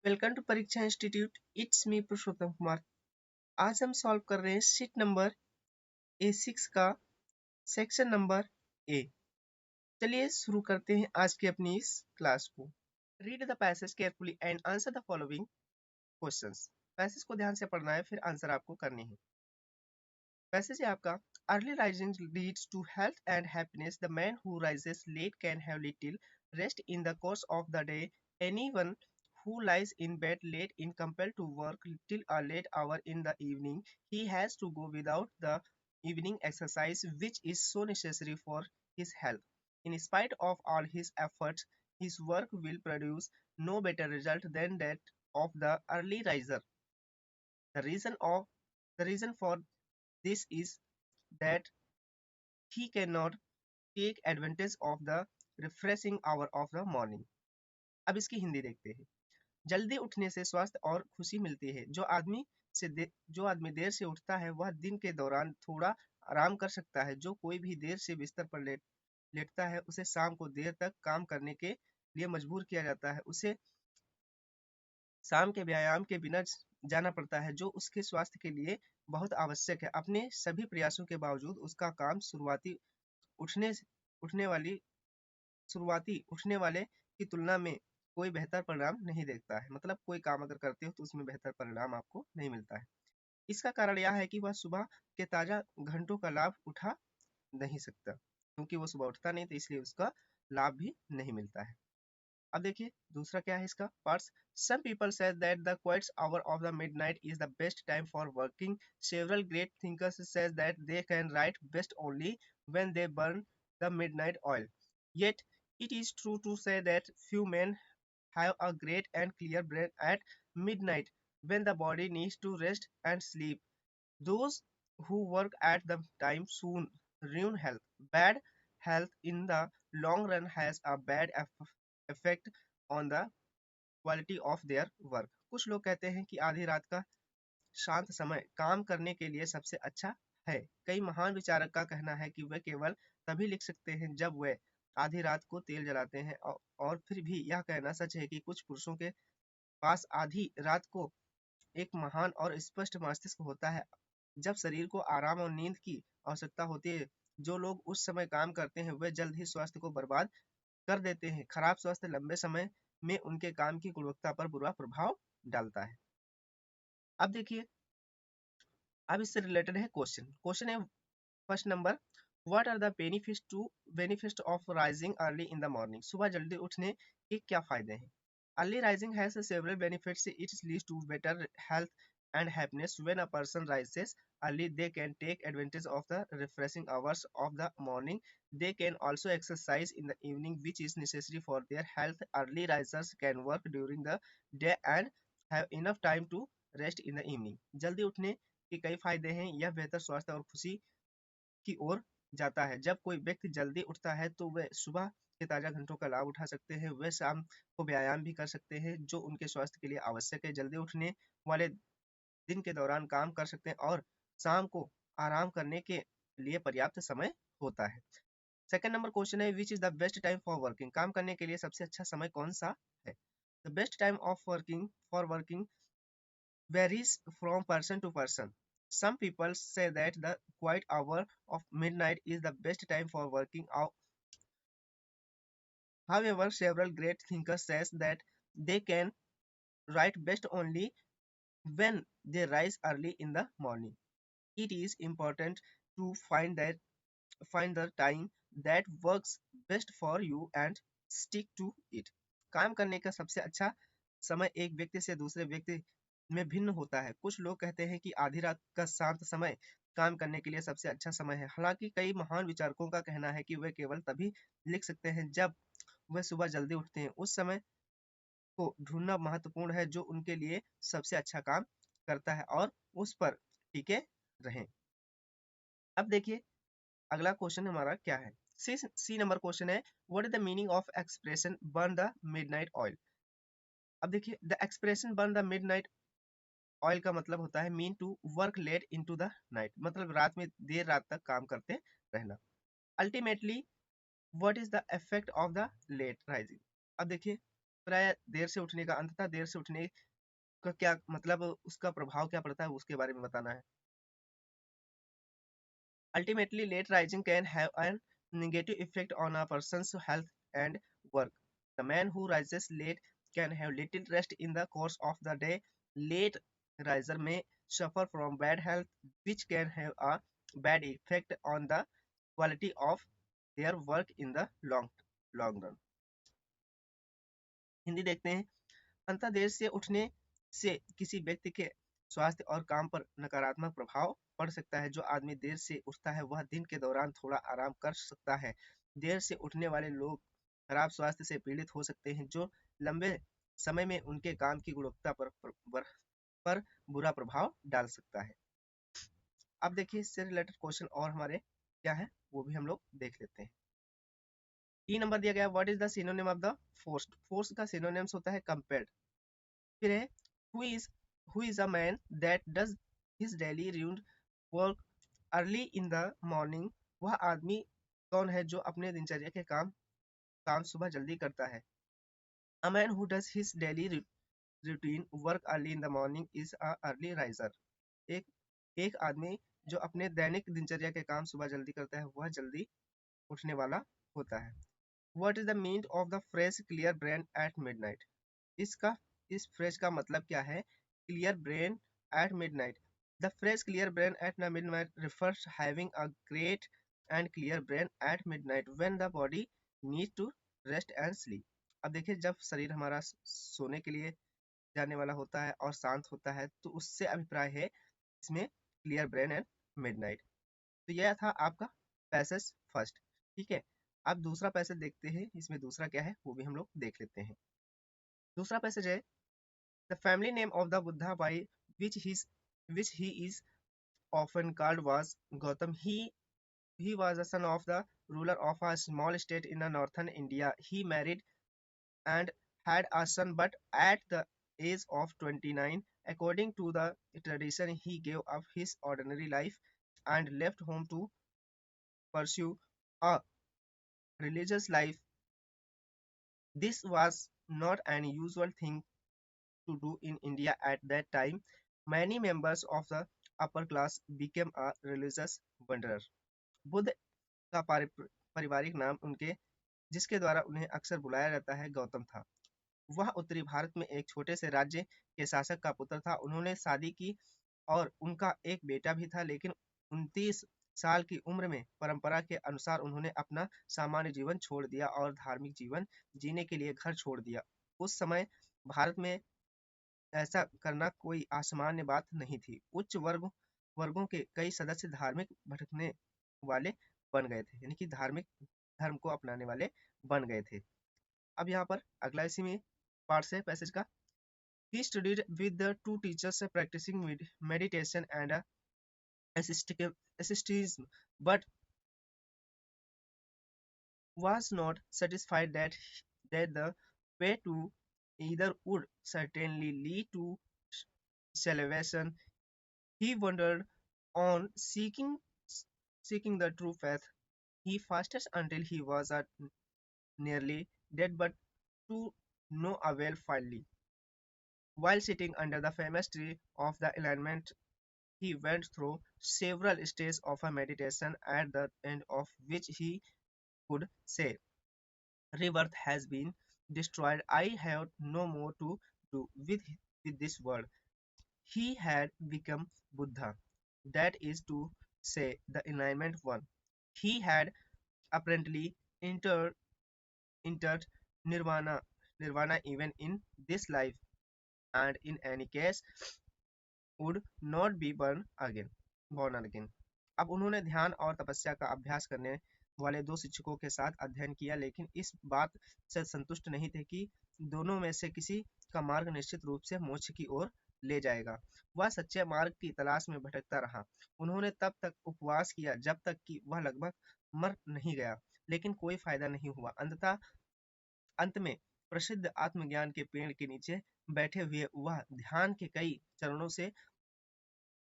Welcome to परीक्षा institute. It's me पुरुषोत्तम कुमार। आज हम सॉल्व कर रहे हैं शीट नंबर A6 का सेक्शन नंबर ए। चलिए शुरू करते हैं आज की अपनी इस क्लास को। Read the passage carefully and answer the following questions. Passage को ध्यान से पढ़ना है, फिर आंसर आपको करनी है। पैसेज है आपका, early rising leads to health and happiness. The man who rises late can have little rest in the course of the day. Anyone who lies in bed late is compelled to work till a late hour in the evening. He has to go without the evening exercise, which is so necessary for his health. In spite of all his efforts, his work will produce no better result than that of the early riser. The reason for this is that he cannot take advantage of the refreshing hour of the morning. अब इसकी हिंदी देखते हैं। जल्दी उठने से स्वास्थ्य और खुशी मिलती है। जो आदमी देर से उठता है वह दिन के दौरान थोड़ा आराम कर सकता है। जो कोई भी देर से बिस्तर पर लेटता है उसे शाम को देर तक काम करने के लिए मजबूर किया जाता है। उसे शाम के व्यायाम के बिना जाना पड़ता है, जो उसके स्वास्थ्य के लिए बहुत आवश्यक है। अपने सभी प्रयासों के बावजूद उसका काम उठने उठने वाले की तुलना में कोई बेहतर परिणाम नहीं देखता है। मतलब कोई काम अगर करते हो तो उसमें बेहतर परिणाम आपको नहीं मिलता है। इसका कारण यह है कि वह सुबह के ताजा घंटों का लाभ उठा नहीं सकता, क्योंकि वो सुबह उठता नहीं, तो इसलिए उसका लाभ भी नहीं मिलता है। अब देखिए दूसरा क्या है इसका parts. Some people say that the quiet hour of the midnight is the best time for working. Several great thinkers says that they can write best only when they burn the midnight oil. Yet it is true to say that few men have a great and clear brain at midnight when the body needs to rest and sleep. Those who work at the time soon ruin health. Bad health in the long run has a bad effect on the quality of their work. कुछ लोग कहते हैं कि आधी रात का शांत समय काम करने के लिए सबसे अच्छा है। कई महान विचारक का कहना है कि वे केवल तभी लिख सकते हैं जब वे आधी रात को तेल जलाते हैं। और फिर भी यह कहना सच है कि कुछ पुरुषों के पास आधी रात को एक महान और स्पष्ट मस्तिष्क होता है, जब शरीर को आराम और नींद की आवश्यकता होती है। जो लोग उस समय काम करते हैं वे जल्द ही स्वास्थ्य को बर्बाद कर देते हैं। खराब स्वास्थ्य लंबे समय में उनके काम की गुणवत्ता पर बुरा प्रभाव डालता है। अब देखिए, अब इससे रिलेटेड है क्वेश्चन है first number, what are the benefits of rising early in the morning. सुबह जल्दी उठने के क्या फायदे हैं। Early rising has several benefits. It leads to better health and happiness. When a person rises early, they can take advantage of the refreshing hours of the morning. They can also exercise in the evening, which is necessary for their health. Early risers can work during the day and have enough time to rest in the evening. जल्दी उठने के कई फायदे हैं। यह बेहतर स्वास्थ्य और खुशी की ओर जाता है। जब कोई व्यक्ति जल्दी उठता है तो वे सुबह के ताजा घंटों का लाभ उठा सकते हैं। वे शाम को व्यायाम भी कर सकते हैं, जो उनके स्वास्थ्य के लिए आवश्यक है। जल्दी उठने वाले दिन के दौरान काम कर सकते हैं और शाम को आराम करने के लिए पर्याप्त समय होता है। सेकंड नंबर क्वेश्चन है, which is the best time for working. काम करने के लिए सबसे अच्छा समय कौन सा है। The best time of working varies from person to person. Some people say that the quiet hour of midnight is the best time for working out. However, several great thinkers says that they can write best only when they rise early in the morning. It is important to find the time that works best for you and stick to it. काम करने का सबसे अच्छा समय एक व्यक्ति से दूसरे व्यक्ति में भिन्न होता है। कुछ लोग कहते हैं कि आधी रात का शांत समय काम करने के लिए सबसे अच्छा समय है। हालांकि कई महान विचारकों का कहना है कि वे केवल तभी लिख सकते हैं जब वे सुबह जल्दी उठते हैं। उस समय को ढूंढना महत्वपूर्ण है जो उनके लिए सबसे अच्छा काम करता है और उस पर टिके रहें। अब देखिए अगला क्वेश्चन हमारा क्या है। सी नंबर क्वेश्चन है, what is the meaning of expression burn the midnight oil. अब देखिए, the expression burn the midnight oil का मतलब होता है mean to work late into the night, मतलब रात में देर रात तक काम करते रहना। Ultimately what is the effect of the late rising. अब देखिए प्राय देर से उठने का, अंततः देर से उठने का क्या मतलब, उसका प्रभाव क्या पड़ता है उसके बारे में बताना है। Ultimately, late rising can have a negative effect on a person's health and work. The man who rises late can have little rest in the course of the day. Late riser may suffer from bad health, which can have a bad effect on the quality of their work in the long run. Hindi देखते हैं। अंतः देर से उठने से किसी व्यक्ति के स्वास्थ्य और काम पर नकारात्मक प्रभाव पड़ सकता है। जो आदमी देर से उठता है वह दिन के दौरान थोड़ा आराम कर सकता है। देर से उठने वाले लोग खराब स्वास्थ्य से पीड़ित हो सकते हैं, जो लंबे समय में उनके काम की गुणवत्ता पर बुरा प्रभाव डाल सकता है। अब देखिए इससे रिलेटेड क्वेश्चन और हमारे क्या है वो भी हम लोग देख लेते हैं। 3 नंबर दिया गया, what is the synonym of the forced. Force का सिनोनिम्स होता है कंपेल्ड। फिर है who is a man that does his daily routine work early in the morning. वह आदमी कौन है जो अपने दिनचर्या के काम सुबह जल्दी करता है। A man who does his daily routine work early in the morning is a early riser. एक एक आदमी जो अपने दैनिक दिनचर्या के काम सुबह जल्दी करता है वह जल्दी उठने वाला होता है। What is the meaning of the phrase clear brain at midnight. इसका इस फ्रेज का मतलब क्या है, clear brain at midnight. The phrase clear brain at midnight refers having a great and clear brain at midnight when the body needs to rest and sleep। अब देखिए जब शरीर हमारा सोने के लिए जाने वाला होता है और शांत होता है तो उससे अभिप्राय है इसमें क्लियर ब्रेन एंड मिडनाइट। तो यह था आपका पैसेज फर्स्ट। ठीक है, अब दूसरा पैसेज देखते हैं, इसमें दूसरा क्या है वो भी हम लोग देख लेते हैं। दूसरा पैसेज है, the family name of the Buddha by which he is often called was Gautam. He was the son of the ruler of a small state in the northern India. He married and had a son, but at the age of 29, according to the tradition, he gave up his ordinary life and left home to pursue a religious life. This was not an usual thing to do in India at that time. Many members of the upper class became a religious wanderer. Buddha का पारिवारिक नाम उनके जिसके द्वारा उन्हें अक्सर बुलाया जाता है गौतम था। वह उत्तरी भारत में एक छोटे से राज्य के शासक का पुत्र था। उन्होंने शादी की और उनका एक बेटा भी था, लेकिन 29 साल की उम्र में परंपरा के अनुसार उन्होंने अपना सामान्य जीवन छोड़ दिया और धार्मिक जीवन जीने के लिए घर छोड़ दिया। उस समय भारत में ऐसा करना कोई असामान्य बात नहीं थी। उच्च वर्गों के कई सदस्य धार्मिक भटकने वाले बन गए थे, यानी कि धार्मिक धर्म को अपनाने वाले बन गए थे। अब यहाँ पर अगला इसी में पार्ट से पैसेज का, he studied with the two teachers practicing meditation and asceticism, but was not satisfied that the way to either would certainly lead to salvation. He wandered on seeking the true faith. He fasted until he was nearly dead, but to no avail finally. While sitting under the famous tree of the enlightenment, he went through several stages of a meditation, at the end of which he could say, rebirth has been destroyed. I have no more to do with this world. He had become Buddha, that is to say, the enlightenment one. He had apparently entered nirvana even in this life, and in any case would not be born again। अब उन्होंने ध्यान और तपस्या का अभ्यास करने वाले दो शिक्षकों के साथ अध्ययन किया, लेकिन इस बात से संतुष्ट नहीं थे कि दोनों में से किसी का मार्ग निश्चित रूप से मोक्ष की ओर ले जाएगा। वह सच्चे मार्ग की तलाश में भटकता रहा। उन्होंने तब तक उपवास किया जब तक कि वह लगभग मर नहीं गया, लेकिन कोई फायदा नहीं हुआ। अंत में प्रसिद्ध आत्मज्ञान के पेड़ के नीचे बैठे हुए वह ध्यान के कई चरणों से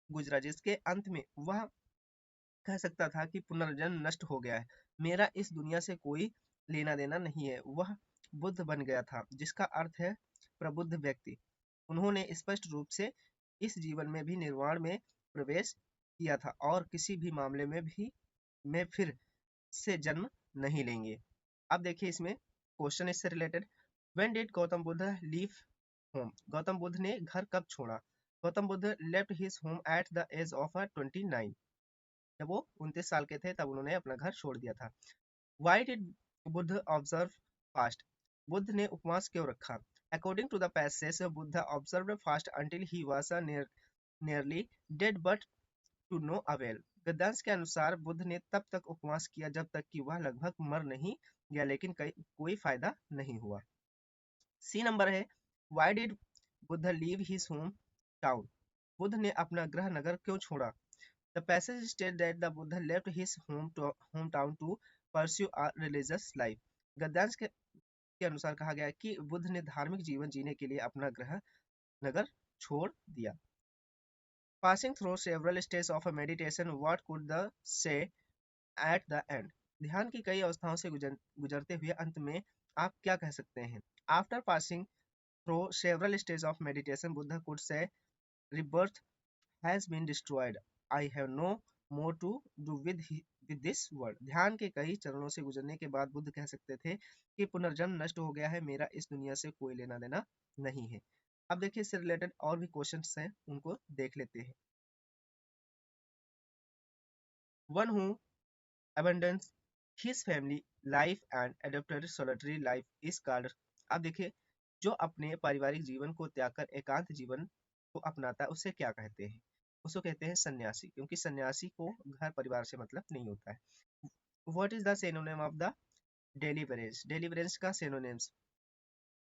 गुजरा, जिसके अंत में वह कह सकता था कि पुनर्जन्म नष्ट हो गया है, मेरा इस दुनिया से कोई लेना देना नहीं है। वह बुद्ध बन गया था, जिसका अर्थ है प्रबुद्ध व्यक्ति। उन्होंने स्पष्ट रूप से इस जीवन में भी निर्वाण में प्रवेश किया था और किसी भी मामले में फिर से जन्म नहीं लेंगे। अब देखिए इसमें क्वेश्चन इससे related, when did Gautam Buddha leave home? Gautam Buddha ने घर कब छोड़ा? Gautam Buddha left his home at the age of 29। जब वो 29 साल के थे तब उन्होंने अपना घर छोड़ दिया था। Why did Buddha observe fast? Buddha ने उपवास क्यों रखा? According to the passage, Buddha observed fast until he was nearly dead but to no avail। गद्यांश के अनुसार बुद्ध ने तब तक उपवास किया जब तक कि वह लगभग मर नहीं गया, लेकिन कोई फायदा नहीं हुआ। सी नंबर है, why did Buddha leave his hometown? Buddha ने अपना गृह नगर क्यों छोड़ा? The passage state that the Buddha left his hometown to pursue a religious life. गद्यांश के अनुसार कहा गया कि बुद्ध ने धार्मिक जीवन जीने के लिए अपना गृह नगर छोड़ दिया। Passing through several stages of a meditation, what could the say at the end? ध्यान की कई अवस्थाओं से गुजरते हुए अंत में आप क्या कह सकते हैं? After passing through several stages of meditation, Buddha could say, rebirth has been destroyed. I have no more to do with this world। ध्यान के कई चरणों से गुजरने के बाद बुद्ध कह सकते थे कि पुनर्जन्म नष्ट हो गया है, मेरा इस दुनिया से कोई लेना देना नहीं है। अब देखिए इससे रिलेटेड और भी क्वेश्चंस हैं, उनको देख लेते हैं। One who abandons his family life and adopted solitary life is called। अब देखिए जो अपने पारिवारिक जीवन को त्याग कर एकांत जीवन को अपनाता है उसे क्या कहते हैं? उसको कहते हैं सन्यासी, क्योंकि सन्यासी को घर परिवार से मतलब नहीं होता है। What is the synonym of the deliverance? Deliverance का सिनोनिम्स,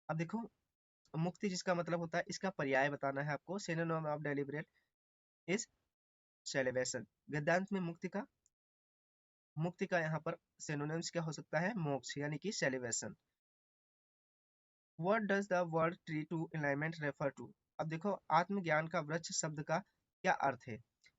अब देखो मुक्ति जिसका मतलब होता है इसका पर्याय बताना है आपको। Synonym of deliberate is celebration. गद्यांश में मुक्ति का यहाँ पर सिनोनिम्स क्या हो सकता है? मोक्ष यानी कि celebration. What does the word tree to enlightenment refer to? अब देखो आत्मज्ञान का वृक्ष शब्द का क्या अर्थ है?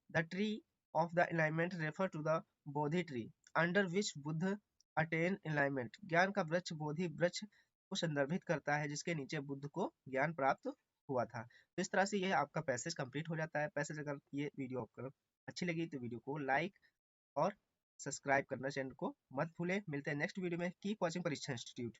The tree of the enlightenment refer to the Bodhi tree under which Buddha attain enlightenment. ज्ञान का वृक्ष बोधि वृक्ष को संदर्भित करता है जिसके नीचे बुद्ध को ज्ञान प्राप्त हुआ था। तो इस तरह से यह आपका पैसेज कंप्लीट हो जाता है। पैसेज अगर ये वीडियो आपको अच्छी लगी तो वीडियो को लाइक और सब्सक्राइब करना चैनल को मत भूलें। मिलते हैं नेक्स्ट वीडियो में। कीप वॉचिंग परीक्षा इंस्टीट्यूट।